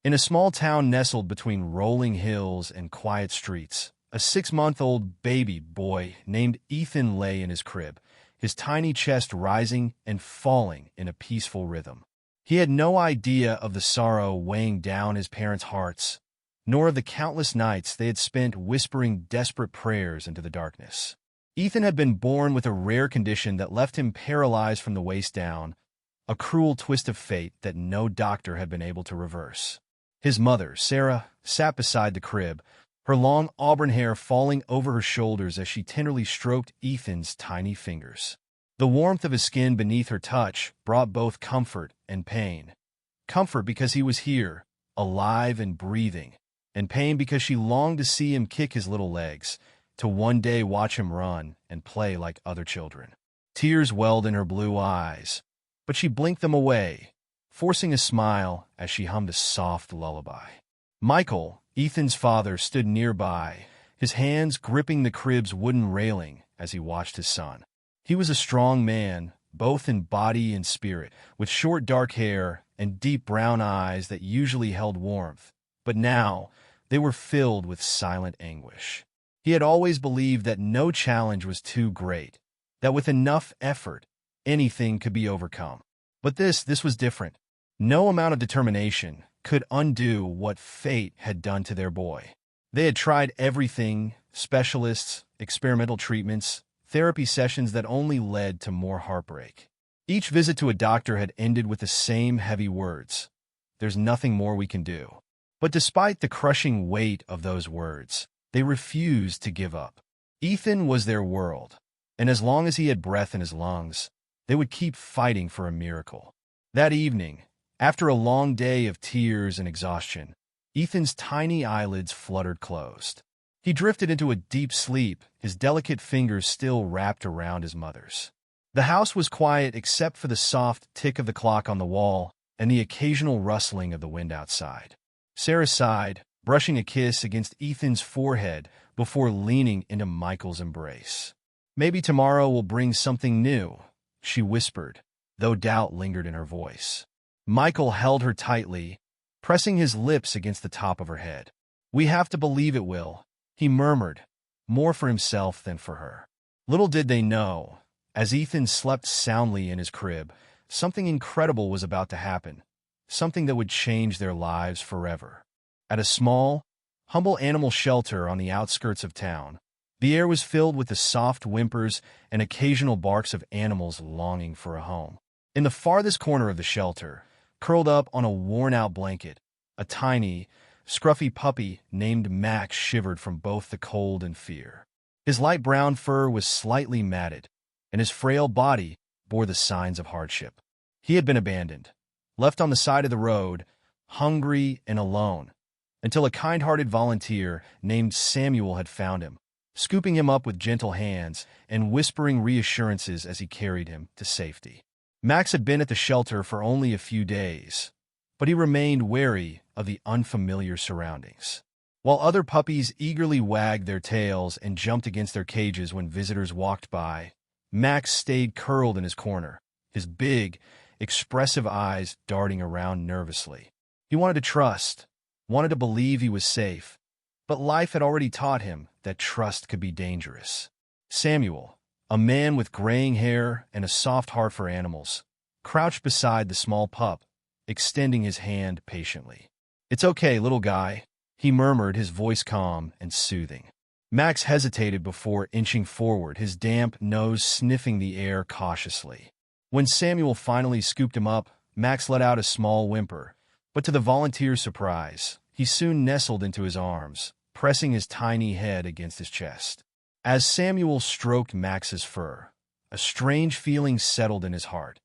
In a small town nestled between rolling hills and quiet streets, a 6-month-old baby boy named Ethan lay in his crib, his tiny chest rising and falling in a peaceful rhythm. He had no idea of the sorrow weighing down his parents' hearts, nor of the countless nights they had spent whispering desperate prayers into the darkness. Ethan had been born with a rare condition that left him paralyzed from the waist down, a cruel twist of fate that no doctor had been able to reverse. His mother, Sarah, sat beside the crib, her long auburn hair falling over her shoulders as she tenderly stroked Ethan's tiny fingers. The warmth of his skin beneath her touch brought both comfort and pain. Comfort because he was here, alive and breathing, and pain because she longed to see him kick his little legs, to one day watch him run and play like other children. Tears welled in her blue eyes, but she blinked them away, forcing a smile as she hummed a soft lullaby. Michael, Ethan's father, stood nearby, his hands gripping the crib's wooden railing as he watched his son. He was a strong man, both in body and spirit, with short dark hair and deep brown eyes that usually held warmth, but now they were filled with silent anguish. He had always believed that no challenge was too great, that with enough effort, anything could be overcome. But this was different. No amount of determination could undo what fate had done to their boy. They had tried everything: specialists, experimental treatments, therapy sessions that only led to more heartbreak. Each visit to a doctor had ended with the same heavy words: "There's nothing more we can do." But despite the crushing weight of those words, they refused to give up. Ethan was their world, and as long as he had breath in his lungs, they would keep fighting for a miracle. That evening, after a long day of tears and exhaustion, Ethan's tiny eyelids fluttered closed. He drifted into a deep sleep, his delicate fingers still wrapped around his mother's. The house was quiet except for the soft tick of the clock on the wall and the occasional rustling of the wind outside. Sarah sighed, brushing a kiss against Ethan's forehead before leaning into Michael's embrace. "Maybe tomorrow will bring something new," she whispered, though doubt lingered in her voice. Michael held her tightly, pressing his lips against the top of her head. "We have to believe it will," he murmured, more for himself than for her. Little did they know, as Ethan slept soundly in his crib, something incredible was about to happen, something that would change their lives forever. At a small, humble animal shelter on the outskirts of town, the air was filled with the soft whimpers and occasional barks of animals longing for a home. In the farthest corner of the shelter, curled up on a worn-out blanket, a tiny, scruffy puppy named Max shivered from both the cold and fear. His light brown fur was slightly matted, and his frail body bore the signs of hardship. He had been abandoned, left on the side of the road, hungry and alone, until a kind-hearted volunteer named Samuel had found him, scooping him up with gentle hands and whispering reassurances as he carried him to safety. Max had been at the shelter for only a few days, but he remained wary of the unfamiliar surroundings. While other puppies eagerly wagged their tails and jumped against their cages when visitors walked by, Max stayed curled in his corner, his big, expressive eyes darting around nervously. He wanted to trust, wanted to believe he was safe, but life had already taught him that trust could be dangerous. Samuel, a man with graying hair and a soft heart for animals, crouched beside the small pup, extending his hand patiently. "It's okay, little guy," he murmured, his voice calm and soothing. Max hesitated before inching forward, his damp nose sniffing the air cautiously. When Samuel finally scooped him up, Max let out a small whimper, but to the volunteer's surprise, he soon nestled into his arms, pressing his tiny head against his chest. As Samuel stroked Max's fur, a strange feeling settled in his heart.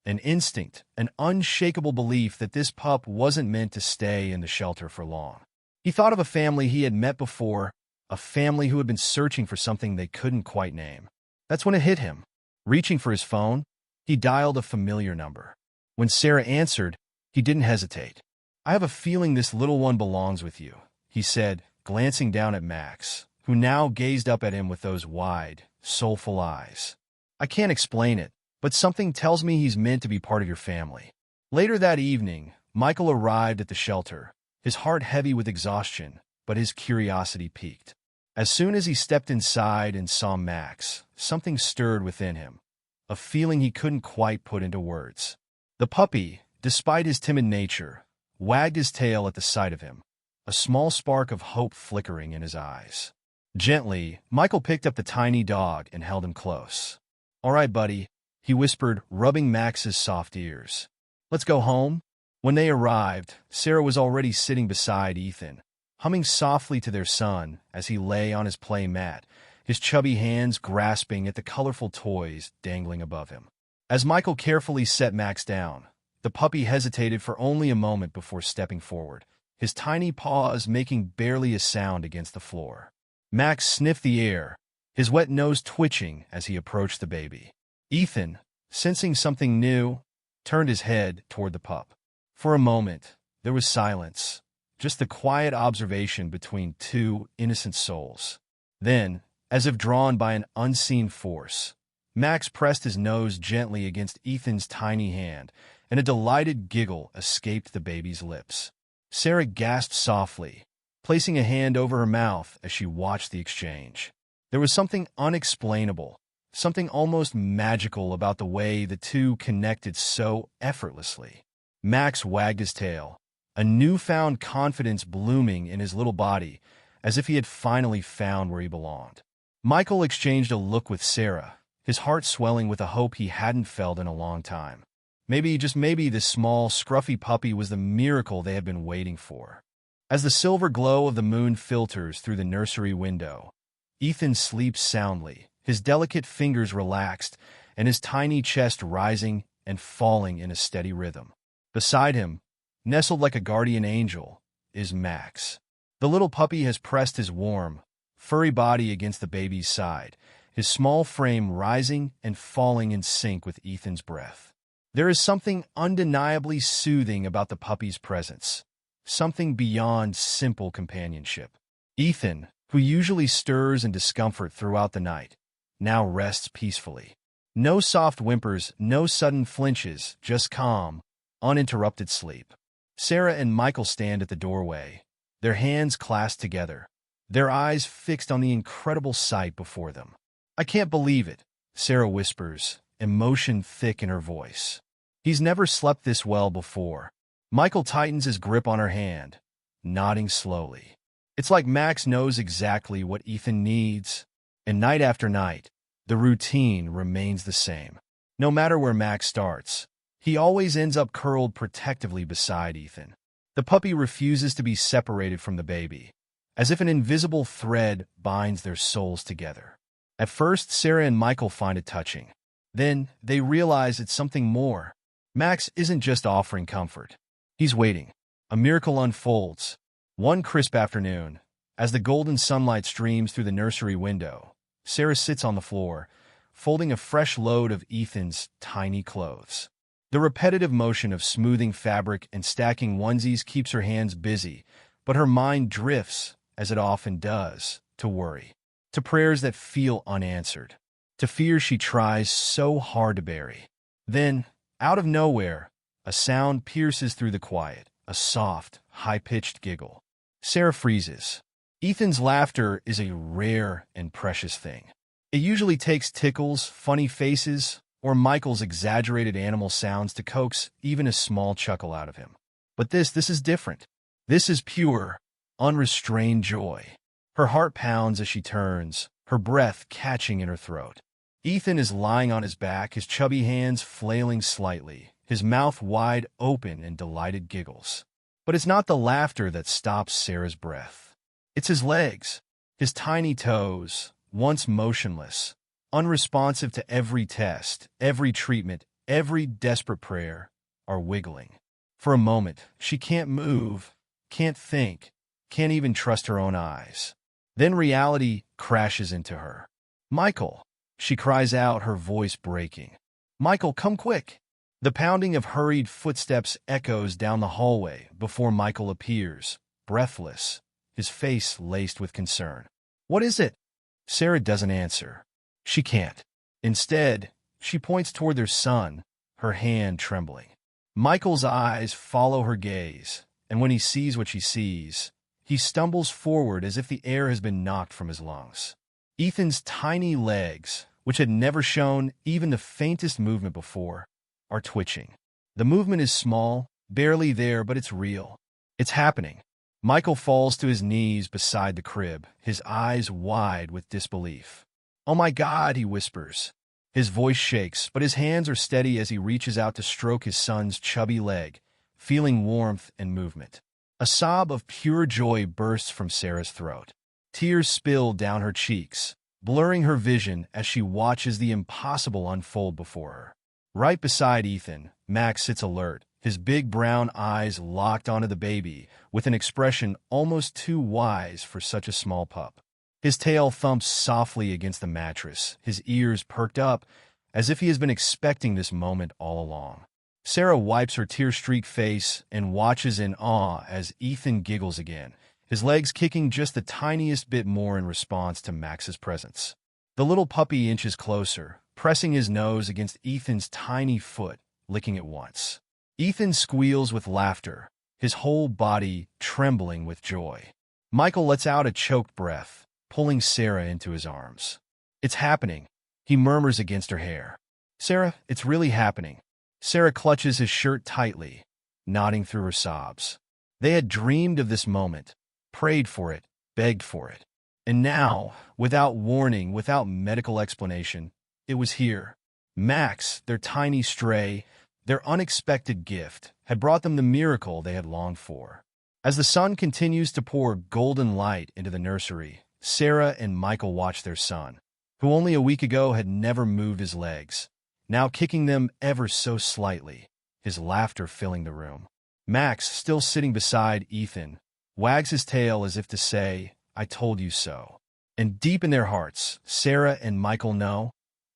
An instinct, an unshakable belief that this pup wasn't meant to stay in the shelter for long. He thought of a family he had met before, a family who had been searching for something they couldn't quite name. That's when it hit him. Reaching for his phone, he dialed a familiar number. When Sarah answered, he didn't hesitate. "I have a feeling this little one belongs with you," he said, glancing down at Max, who now gazed up at him with those wide, soulful eyes. "I can't explain it, but something tells me he's meant to be part of your family." Later that evening, Michael arrived at the shelter, his heart heavy with exhaustion, but his curiosity piqued. As soon as he stepped inside and saw Max, something stirred within him, a feeling he couldn't quite put into words. The puppy, despite his timid nature, wagged his tail at the sight of him, a small spark of hope flickering in his eyes. Gently, Michael picked up the tiny dog and held him close. "All right, buddy," he whispered, rubbing Max's soft ears. "Let's go home?" When they arrived, Sarah was already sitting beside Ethan, humming softly to their son as he lay on his play mat, his chubby hands grasping at the colorful toys dangling above him. As Michael carefully set Max down, the puppy hesitated for only a moment before stepping forward, his tiny paws making barely a sound against the floor. Max sniffed the air, his wet nose twitching as he approached the baby. Ethan, sensing something new, turned his head toward the pup. For a moment, there was silence, just the quiet observation between two innocent souls. Then, as if drawn by an unseen force, Max pressed his nose gently against Ethan's tiny hand, and a delighted giggle escaped the baby's lips. Sarah gasped softly, placing a hand over her mouth as she watched the exchange. There was something unexplainable, something almost magical about the way the two connected so effortlessly. Max wagged his tail, a newfound confidence blooming in his little body, as if he had finally found where he belonged. Michael exchanged a look with Sarah, his heart swelling with a hope he hadn't felt in a long time. Maybe, just maybe, this small, scruffy puppy was the miracle they had been waiting for. As the silver glow of the moon filters through the nursery window, Ethan sleeps soundly, his delicate fingers relaxed, and his tiny chest rising and falling in a steady rhythm. Beside him, nestled like a guardian angel, is Max. The little puppy has pressed his warm, furry body against the baby's side, his small frame rising and falling in sync with Ethan's breath. There is something undeniably soothing about the puppy's presence, something beyond simple companionship. Ethan, who usually stirs in discomfort throughout the night, now rests peacefully. No soft whimpers, no sudden flinches, just calm, uninterrupted sleep. Sarah and Michael stand at the doorway, their hands clasped together, their eyes fixed on the incredible sight before them. "I can't believe it," Sarah whispers, emotion thick in her voice. "He's never slept this well before." Michael tightens his grip on her hand, nodding slowly. It's like Max knows exactly what Ethan needs, and night after night, the routine remains the same. No matter where Max starts, he always ends up curled protectively beside Ethan. The puppy refuses to be separated from the baby, as if an invisible thread binds their souls together. At first, Sarah and Michael find it touching. Then, they realize it's something more. Max isn't just offering comfort. He's waiting. A miracle unfolds. One crisp afternoon, as the golden sunlight streams through the nursery window, Sarah sits on the floor, folding a fresh load of Ethan's tiny clothes. The repetitive motion of smoothing fabric and stacking onesies keeps her hands busy, but her mind drifts, as it often does, to worry, to prayers that feel unanswered, to fears she tries so hard to bury. Then, out of nowhere, a sound pierces through the quiet, a soft, high-pitched giggle. Sarah freezes. Ethan's laughter is a rare and precious thing. It usually takes tickles, funny faces, or Michael's exaggerated animal sounds to coax even a small chuckle out of him. But this is different. This is pure, unrestrained joy. Her heart pounds as she turns, her breath catching in her throat. Ethan is lying on his back, his chubby hands flailing slightly, his mouth wide open in delighted giggles. But it's not the laughter that stops Sarah's breath. It's his legs, his tiny toes, once motionless, unresponsive to every test, every treatment, every desperate prayer, are wiggling. For a moment, she can't move, can't think, can't even trust her own eyes. Then reality crashes into her. "Michael!" she cries out, her voice breaking. "Michael, come quick!" The pounding of hurried footsteps echoes down the hallway before Michael appears, breathless, his face laced with concern. "What is it?" Sarah doesn't answer. She can't. Instead, she points toward their son, her hand trembling. Michael's eyes follow her gaze, and when he sees what she sees, he stumbles forward as if the air has been knocked from his lungs. Ethan's tiny legs, which had never shown even the faintest movement before, are twitching. The movement is small, barely there, but it's real. It's happening. Michael falls to his knees beside the crib, his eyes wide with disbelief. "Oh my God," he whispers. His voice shakes, but his hands are steady as he reaches out to stroke his son's chubby leg, feeling warmth and movement. A sob of pure joy bursts from Sarah's throat. Tears spill down her cheeks, blurring her vision as she watches the impossible unfold before her. Right beside Ethan, Max sits alert, his big brown eyes locked onto the baby, with an expression almost too wise for such a small pup. His tail thumps softly against the mattress, his ears perked up, as if he has been expecting this moment all along. Sarah wipes her tear-streaked face and watches in awe as Ethan giggles again, his legs kicking just the tiniest bit more in response to Max's presence. The little puppy inches closer, pressing his nose against Ethan's tiny foot, licking it once. Ethan squeals with laughter, his whole body trembling with joy. Michael lets out a choked breath, pulling Sarah into his arms. "It's happening," he murmurs against her hair. "Sarah, it's really happening." Sarah clutches his shirt tightly, nodding through her sobs. They had dreamed of this moment, prayed for it, begged for it. And now, without warning, without medical explanation, it was here. Max, their tiny stray, their unexpected gift, had brought them the miracle they had longed for. As the sun continues to pour golden light into the nursery, Sarah and Michael watch their son, who only a week ago had never moved his legs, now kicking them ever so slightly, his laughter filling the room. Max, still sitting beside Ethan, wags his tail as if to say, "I told you so." And deep in their hearts, Sarah and Michael know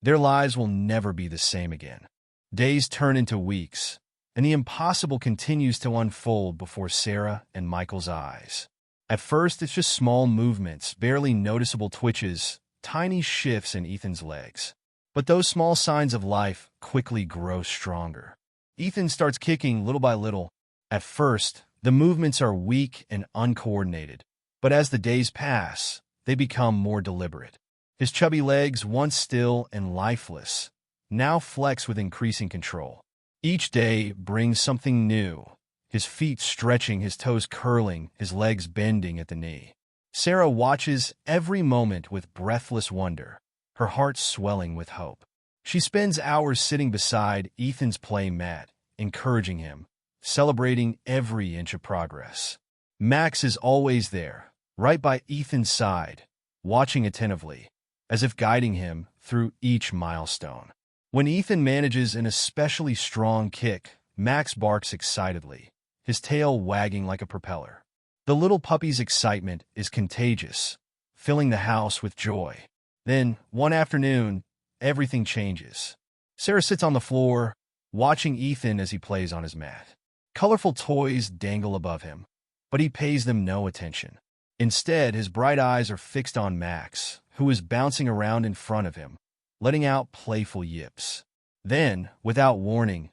their lives will never be the same again. Days turn into weeks, and the impossible continues to unfold before Sarah and Michael's eyes. At first, it's just small movements, barely noticeable twitches, tiny shifts in Ethan's legs. But those small signs of life quickly grow stronger. Ethan starts kicking little by little. At first, the movements are weak and uncoordinated, but as the days pass, they become more deliberate. His chubby legs, once still and lifeless, now flex with increasing control. Each day brings something new, his feet stretching, his toes curling, his legs bending at the knee. Sarah watches every moment with breathless wonder, her heart swelling with hope. She spends hours sitting beside Ethan's play mat, encouraging him, celebrating every inch of progress. Max is always there, right by Ethan's side, watching attentively, as if guiding him through each milestone. When Ethan manages an especially strong kick, Max barks excitedly, his tail wagging like a propeller. The little puppy's excitement is contagious, filling the house with joy. Then, one afternoon, everything changes. Sarah sits on the floor, watching Ethan as he plays on his mat. Colorful toys dangle above him, but he pays them no attention. Instead, his bright eyes are fixed on Max, who is bouncing around in front of him, letting out playful yips. Then, without warning,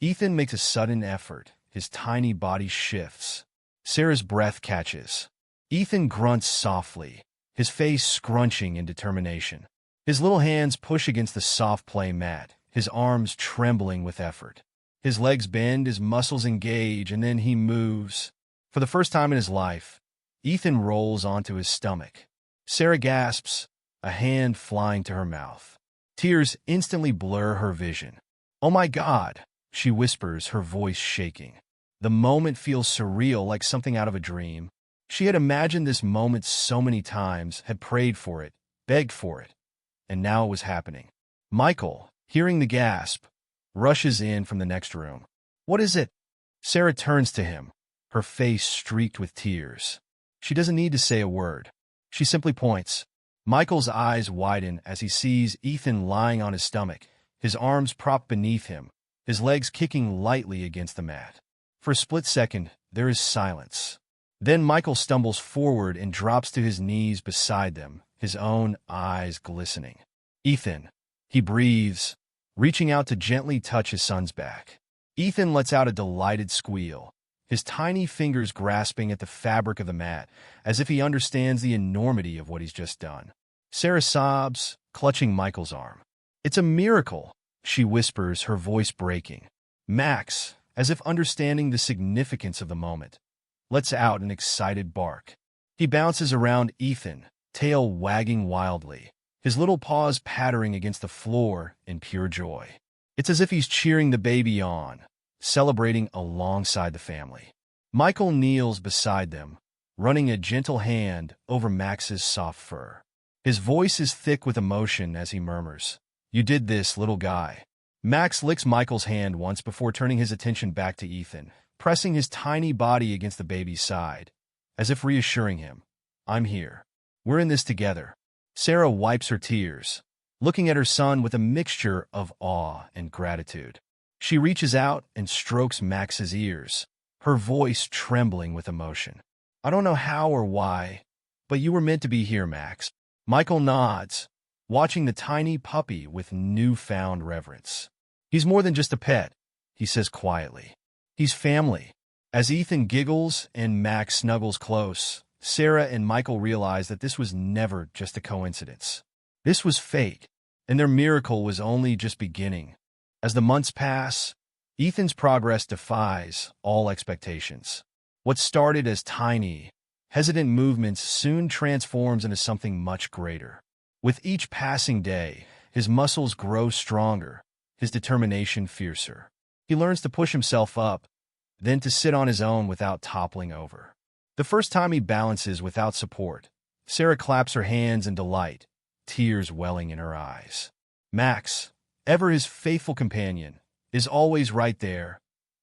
Ethan makes a sudden effort. His tiny body shifts. Sarah's breath catches. Ethan grunts softly, his face scrunching in determination. His little hands push against the soft play mat, his arms trembling with effort. His legs bend, his muscles engage, and then he moves. For the first time in his life, Ethan rolls onto his stomach. Sarah gasps, a hand flying to her mouth. Tears instantly blur her vision. "Oh my God," she whispers, her voice shaking. The moment feels surreal, like something out of a dream. She had imagined this moment so many times, had prayed for it, begged for it, and now it was happening. Michael, hearing the gasp, rushes in from the next room. "What is it?" Sarah turns to him, her face streaked with tears. She doesn't need to say a word. She simply points. Michael's eyes widen as he sees Ethan lying on his stomach, his arms propped beneath him, his legs kicking lightly against the mat. For a split second, there is silence. Then Michael stumbles forward and drops to his knees beside them, his own eyes glistening. "Ethan," he breathes, reaching out to gently touch his son's back. Ethan lets out a delighted squeal, his tiny fingers grasping at the fabric of the mat, as if he understands the enormity of what he's just done. Sarah sobs, clutching Michael's arm. "It's a miracle," she whispers, her voice breaking. Max, as if understanding the significance of the moment, lets out an excited bark. He bounces around Ethan, tail wagging wildly, his little paws pattering against the floor in pure joy. It's as if he's cheering the baby on, celebrating alongside the family. Michael kneels beside them, running a gentle hand over Max's soft fur. His voice is thick with emotion as he murmurs, "You did this, little guy." Max licks Michael's hand once before turning his attention back to Ethan, pressing his tiny body against the baby's side, as if reassuring him, "I'm here. We're in this together." Sarah wipes her tears, looking at her son with a mixture of awe and gratitude. She reaches out and strokes Max's ears, her voice trembling with emotion. "I don't know how or why, but you were meant to be here, Max." Michael nods, watching the tiny puppy with newfound reverence. "He's more than just a pet," he says quietly. "He's family." As Ethan giggles and Max snuggles close, Sarah and Michael realize that this was never just a coincidence. This was fate, and their miracle was only just beginning. As the months pass, Ethan's progress defies all expectations. What started as tiny, hesitant movements soon transforms into something much greater. With each passing day, his muscles grow stronger, his determination fiercer. He learns to push himself up, then to sit on his own without toppling over. The first time he balances without support, Sarah claps her hands in delight, tears welling in her eyes. Max, ever his faithful companion, is always right there,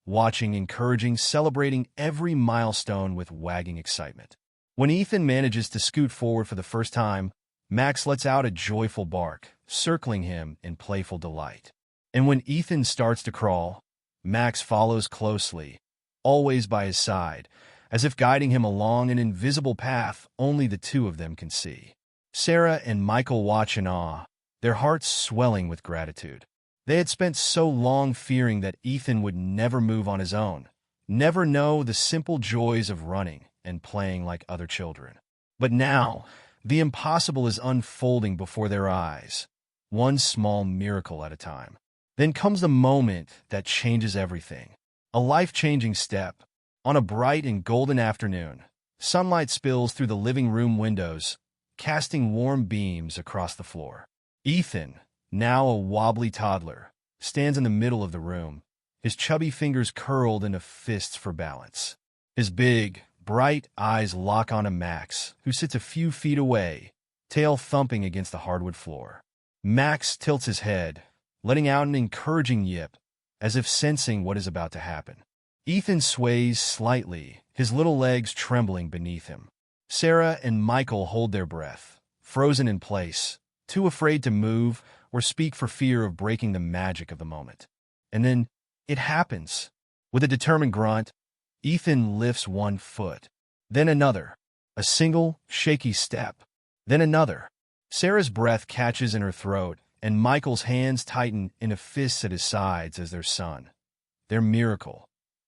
watching, encouraging, celebrating every milestone with wagging excitement. When Ethan manages to scoot forward for the first time, Max lets out a joyful bark, circling him in playful delight. And when Ethan starts to crawl, Max follows closely, always by his side, as if guiding him along an invisible path only the two of them can see. Sarah and Michael watch in awe, their hearts swelling with gratitude. They had spent so long fearing that Ethan would never move on his own, never know the simple joys of running and playing like other children. But now, the impossible is unfolding before their eyes, one small miracle at a time. Then comes the moment that changes everything. A life-changing step. On a bright and golden afternoon, sunlight spills through the living room windows, casting warm beams across the floor. Ethan, now a wobbly toddler, stands in the middle of the room, his chubby fingers curled into fists for balance. His big, bright eyes lock onto Max, who sits a few feet away, tail thumping against the hardwood floor. Max tilts his head, letting out an encouraging yip, as if sensing what is about to happen. Ethan sways slightly, his little legs trembling beneath him. Sarah and Michael hold their breath, frozen in place, too afraid to move or speak for fear of breaking the magic of the moment. And then, it happens. With a determined grunt, Ethan lifts one foot, then another, a single, shaky step, then another. Sarah's breath catches in her throat, and Michael's hands tighten into fists at his sides as their son, their miracle,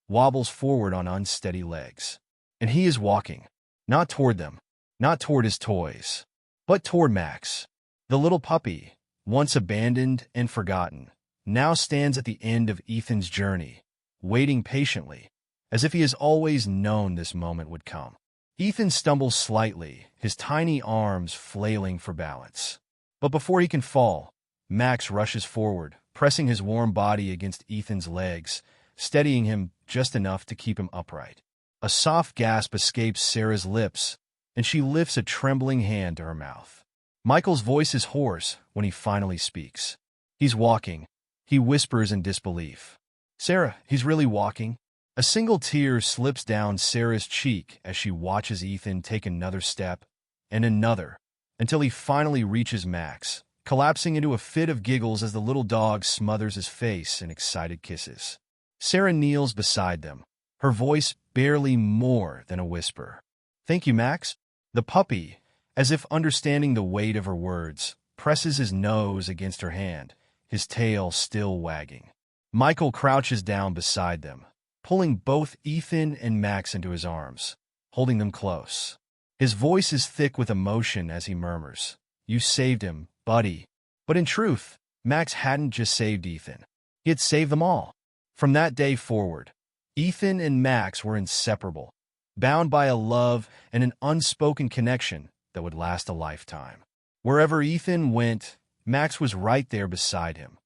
wobbles forward on unsteady legs. And he is walking, not toward them, not toward his toys, but toward Max. The little puppy, once abandoned and forgotten, now stands at the end of Ethan's journey, waiting patiently, as if he has always known this moment would come. Ethan stumbles slightly, his tiny arms flailing for balance. But before he can fall, Max rushes forward, pressing his warm body against Ethan's legs, steadying him just enough to keep him upright. A soft gasp escapes Sarah's lips, and she lifts a trembling hand to her mouth. Michael's voice is hoarse when he finally speaks. "He's walking," he whispers in disbelief. "Sarah, he's really walking?" A single tear slips down Sarah's cheek as she watches Ethan take another step, and another, until he finally reaches Max, collapsing into a fit of giggles as the little dog smothers his face in excited kisses. Sarah kneels beside them, her voice barely more than a whisper. "Thank you, Max." The puppy, as if understanding the weight of her words, presses his nose against her hand, his tail still wagging. Michael crouches down beside them, pulling both Ethan and Max into his arms, holding them close. His voice is thick with emotion as he murmurs, "You saved him, buddy." But in truth, Max hadn't just saved Ethan. He had saved them all. From that day forward, Ethan and Max were inseparable, bound by a love and an unspoken connection that would last a lifetime. Wherever Ethan went, Max was right there beside him,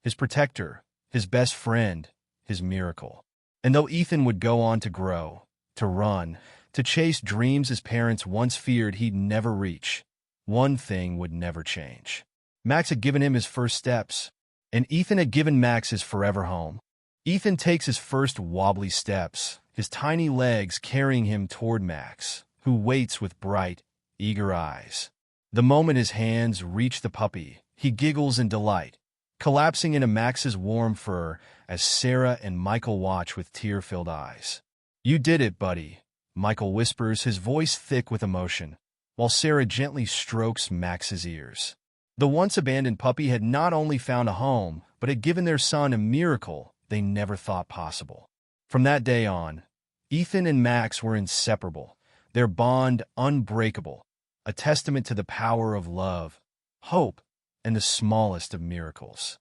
his protector, his best friend, his miracle. And though Ethan would go on to grow, to run, to chase dreams his parents once feared he'd never reach, one thing would never change. Max had given him his first steps, and Ethan had given Max his forever home. Ethan takes his first wobbly steps, his tiny legs carrying him toward Max, who waits with bright, eager eyes. The moment his hands reach the puppy, he giggles in delight, collapsing into Max's warm fur as Sarah and Michael watch with tear-filled eyes. "You did it, buddy," Michael whispers, his voice thick with emotion, while Sarah gently strokes Max's ears. The once-abandoned puppy had not only found a home, but had given their son a miracle they never thought possible. From that day on, Ethan and Max were inseparable, their bond unbreakable, a testament to the power of love, hope, and the smallest of miracles.